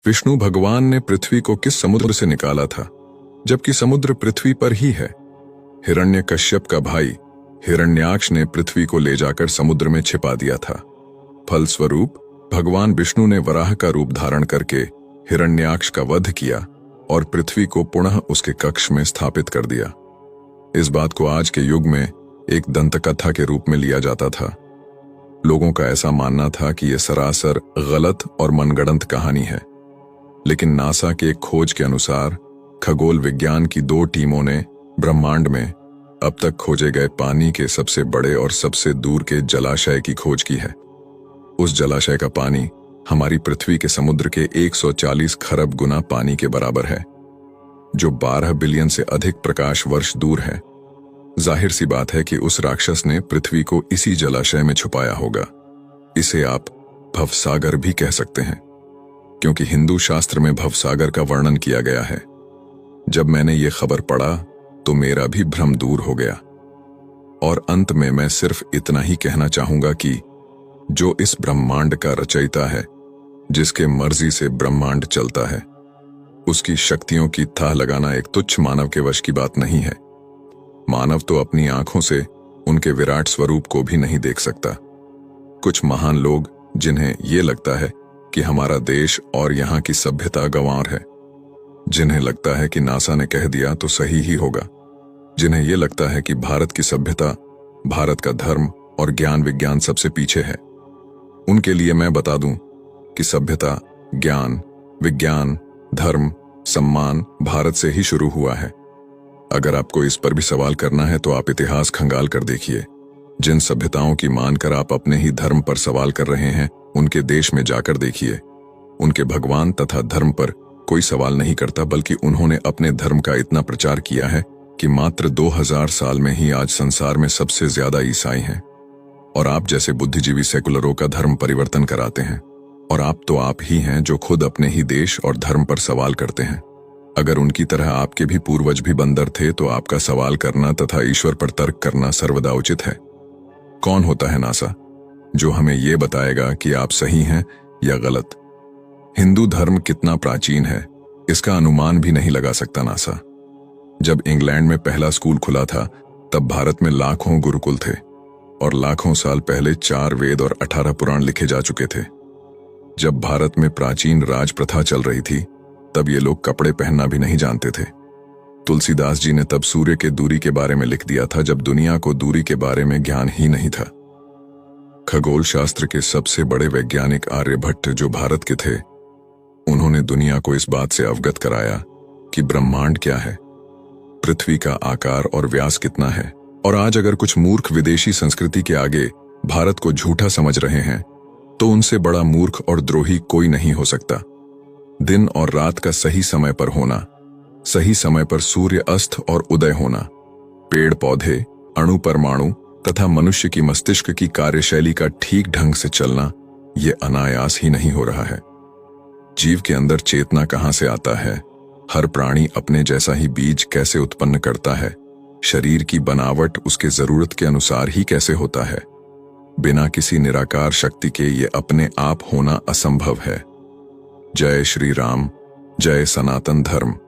विष्णु भगवान ने पृथ्वी को किस समुद्र से निकाला था, जबकि समुद्र पृथ्वी पर ही है? हिरण्यकश्यप का भाई हिरण्याक्ष ने पृथ्वी को ले जाकर समुद्र में छिपा दिया था। फलस्वरूप भगवान विष्णु ने वराह का रूप धारण करके हिरण्याक्ष का वध किया और पृथ्वी को पुनः उसके कक्ष में स्थापित कर दिया। इस बात को आज के युग में एक दंतकथा के रूप में लिया जाता था। लोगों का ऐसा मानना था कि यह सरासर गलत और मनगढ़ंत कहानी है, लेकिन नासा के एक खोज के अनुसार खगोल विज्ञान की 2 टीमों ने ब्रह्मांड में अब तक खोजे गए पानी के सबसे बड़े और सबसे दूर के जलाशय की खोज की है। उस जलाशय का पानी हमारी पृथ्वी के समुद्र के 140 खरब गुना पानी के बराबर है, जो 12 बिलियन से अधिक प्रकाश वर्ष दूर है। जाहिर सी बात है कि उस राक्षस ने पृथ्वी को इसी जलाशय में छुपाया होगा। इसे आप भवसागर भी कह सकते हैं, क्योंकि हिंदू शास्त्र में भवसागर का वर्णन किया गया है। जब मैंने ये खबर पढ़ा तो मेरा भी भ्रम दूर हो गया। और अंत में मैं सिर्फ इतना ही कहना चाहूंगा कि जो इस ब्रह्मांड का रचयिता है, जिसके मर्जी से ब्रह्मांड चलता है, उसकी शक्तियों की थाह लगाना एक तुच्छ मानव के वश की बात नहीं है। मानव तो अपनी आंखों से उनके विराट स्वरूप को भी नहीं देख सकता। कुछ महान लोग, जिन्हें यह लगता है कि हमारा देश और यहाँ की सभ्यता गंवार है, जिन्हें लगता है कि नासा ने कह दिया तो सही ही होगा, जिन्हें यह लगता है कि भारत की सभ्यता, भारत का धर्म और ज्ञान विज्ञान सबसे पीछे है, उनके लिए मैं बता दूं कि सभ्यता, ज्ञान, विज्ञान, धर्म, सम्मान भारत से ही शुरू हुआ है। अगर आपको इस पर भी सवाल करना है तो आप इतिहास खंगाल कर देखिए। जिन सभ्यताओं की मानकर आप अपने ही धर्म पर सवाल कर रहे हैं, उनके देश में जाकर देखिए। उनके भगवान तथा धर्म पर कोई सवाल नहीं करता, बल्कि उन्होंने अपने धर्म का इतना प्रचार किया है कि मात्र 2000 साल में ही आज संसार में सबसे ज्यादा ईसाई हैं। और आप जैसे बुद्धिजीवी सेकुलरों का धर्म परिवर्तन कराते हैं। और आप ही हैं जो खुद अपने ही देश और धर्म पर सवाल करते हैं। अगर उनकी तरह आपके भी पूर्वज भी बंदर थे तो आपका सवाल करना तथा ईश्वर पर तर्क करना सर्वदा उचित है। कौन होता है नासा, जो हमें यह बताएगा कि आप सही हैं या गलत? हिंदू धर्म कितना प्राचीन है, इसका अनुमान भी नहीं लगा सकता नासा। जब इंग्लैंड में पहला स्कूल खुला था, तब भारत में लाखों गुरुकुल थे और लाखों साल पहले 4 वेद और 18 पुराण लिखे जा चुके थे। जब भारत में प्राचीन राज प्रथा चल रही थी, तब ये लोग कपड़े पहनना भी नहीं जानते थे। तुलसीदास जी ने तब सूर्य के दूरी के बारे में लिख दिया था, जब दुनिया को दूरी के बारे में ज्ञान ही नहीं था। खगोल शास्त्र के सबसे बड़े वैज्ञानिक आर्यभट्ट, जो भारत के थे, उन्होंने दुनिया को इस बात से अवगत कराया कि ब्रह्मांड क्या है, पृथ्वी का आकार और व्यास कितना है। और आज अगर कुछ मूर्ख विदेशी संस्कृति के आगे भारत को झूठा समझ रहे हैं, तो उनसे बड़ा मूर्ख और द्रोही कोई नहीं हो सकता। दिन और रात का सही समय पर होना, सही समय पर सूर्य अस्त और उदय होना, पेड़ पौधे, अणु परमाणु तथा मनुष्य की मस्तिष्क की कार्यशैली का ठीक ढंग से चलना, ये अनायास ही नहीं हो रहा है। जीव के अंदर चेतना कहां से आता है, हर प्राणी अपने जैसा ही बीज कैसे उत्पन्न करता है, शरीर की बनावट उसके जरूरत के अनुसार ही कैसे होता है, बिना किसी निराकार शक्ति के ये अपने आप होना असंभव है। जय श्री राम, जय सनातन धर्म।